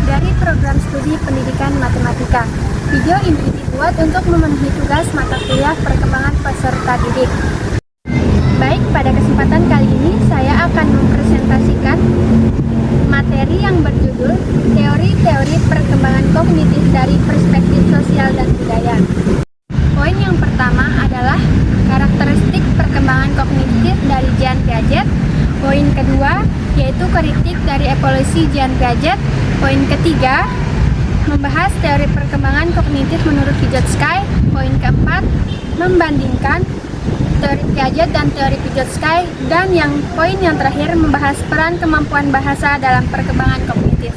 dari program studi pendidikan matematika. Video ini dibuat untuk memenuhi tugas mata kuliah perkembangan peserta didik. Baik, pada kesempatan kali ini saya akan mempresentasikan materi yang berjudul Teori-teori perkembangan kognitif dari perspektif sosial dan budaya. Poin yang pertama adalah karakteristik perkembangan kognitif dari Jean Piaget. Poin kedua yaitu kritik dari evolusi Jean Piaget. Poin ketiga membahas teori perkembangan kognitif menurut Vygotsky. Poin keempat membandingkan teori Piaget dan teori Vygotsky, dan poin yang terakhir membahas peran kemampuan bahasa dalam perkembangan kognitif.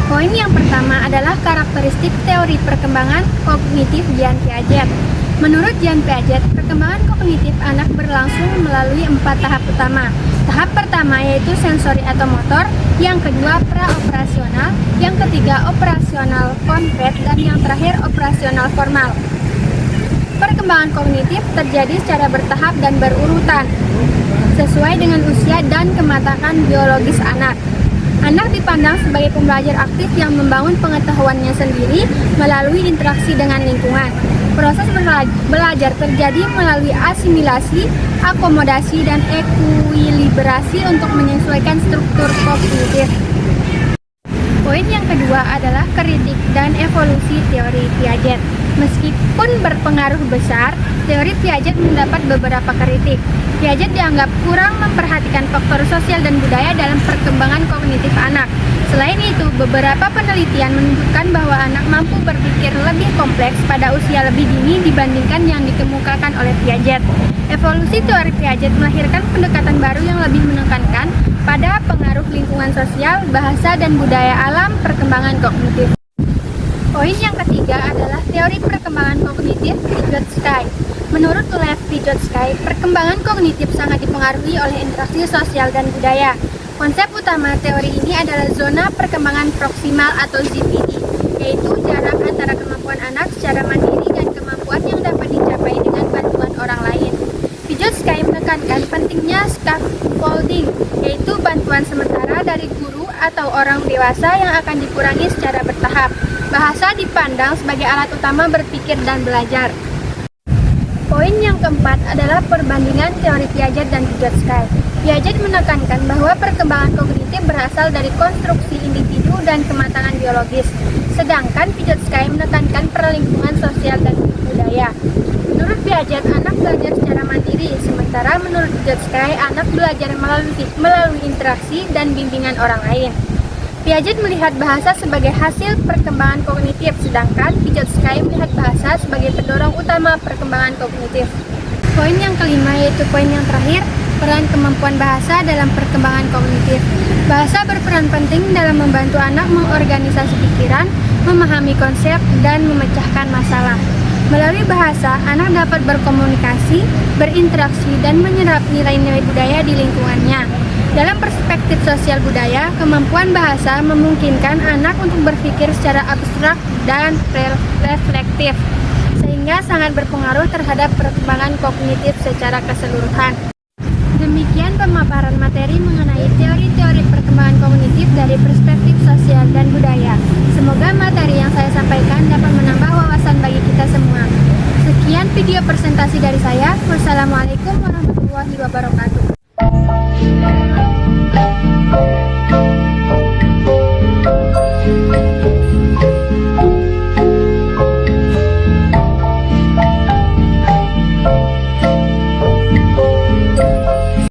Poin yang pertama adalah karakteristik teori perkembangan kognitif Jean Piaget. Menurut Jean Piaget, perkembangan kognitif anak berlangsung melalui 4 tahap utama. Tahap pertama yaitu sensori atau motor, yang kedua praoperasional, yang ketiga operasional konkret, dan yang terakhir operasional formal. Perkembangan kognitif terjadi secara bertahap dan berurutan, sesuai dengan usia dan kematangan biologis anak. Anak dipandang sebagai pembelajar aktif yang membangun pengetahuannya sendiri melalui interaksi dengan lingkungan. Proses belajar terjadi melalui asimilasi, akomodasi, dan ekuilibrasi untuk menyesuaikan struktur kognitif. Poin yang kedua adalah kritik dan evolusi teori Piaget. Meskipun berpengaruh besar, teori Piaget mendapat beberapa kritik. Piaget dianggap kurang memperhatikan faktor sosial dan budaya dalam perkembangan kognitif anak. Selain itu, beberapa penelitian menunjukkan bahwa anak mampu berpikir lebih kompleks pada usia lebih dini dibandingkan yang dikemukakan oleh Piaget. Evolusi teori Piaget melahirkan pendekatan baru yang lebih menekankan pada pengaruh lingkungan sosial, bahasa, dan budaya alam perkembangan kognitif. Poin yang ketiga adalah teori perkembangan kognitif Vygotsky. Menurut Lev Vygotsky, perkembangan kognitif sangat dipengaruhi oleh interaksi sosial dan budaya. Konsep utama teori ini adalah zona perkembangan proksimal atau ZPD, yaitu jarak antara kemampuan anak secara mandiri dan kemampuan yang dapat dicapai dengan bantuan orang lain. Vygotsky menekankan pentingnya scaffolding, yaitu bantuan sementara dari guru atau orang dewasa yang akan dikurangi secara bertahap. Bahasa dipandang sebagai alat utama berpikir dan belajar. Poin yang keempat adalah perbandingan teori Piaget dan Vygotsky. Piaget menekankan bahwa perkembangan kognitif berasal dari konstruksi individu dan kematangan biologis, sedangkan Vygotsky menekankan perlingkungan sosial dan budaya. Menurut Piaget, anak belajar secara mandiri, sementara menurut Vygotsky, anak belajar melalui interaksi dan bimbingan orang lain. Piaget melihat bahasa sebagai hasil perkembangan kognitif, sedangkan Vygotsky melihat bahasa sebagai pendorong utama perkembangan kognitif. Poin yang kelima yaitu poin yang terakhir, peran kemampuan bahasa dalam perkembangan kognitif. Bahasa berperan penting dalam membantu anak mengorganisasi pikiran, memahami konsep, dan memecahkan masalah. Melalui bahasa, anak dapat berkomunikasi, berinteraksi, dan menyerap nilai-nilai budaya di lingkungannya. Dalam perspektif sosial budaya, kemampuan bahasa memungkinkan anak untuk berpikir secara abstrak dan reflektif, sehingga sangat berpengaruh terhadap perkembangan kognitif secara keseluruhan. Demikian pemaparan materi mengenai teori-teori perkembangan kognitif dari perspektif sosial dan budaya. Semoga materi yang saya sampaikan dapat menambah wawasan bagi kita semua. Sekian video presentasi dari saya. Wassalamualaikum warahmatullahi wabarakatuh.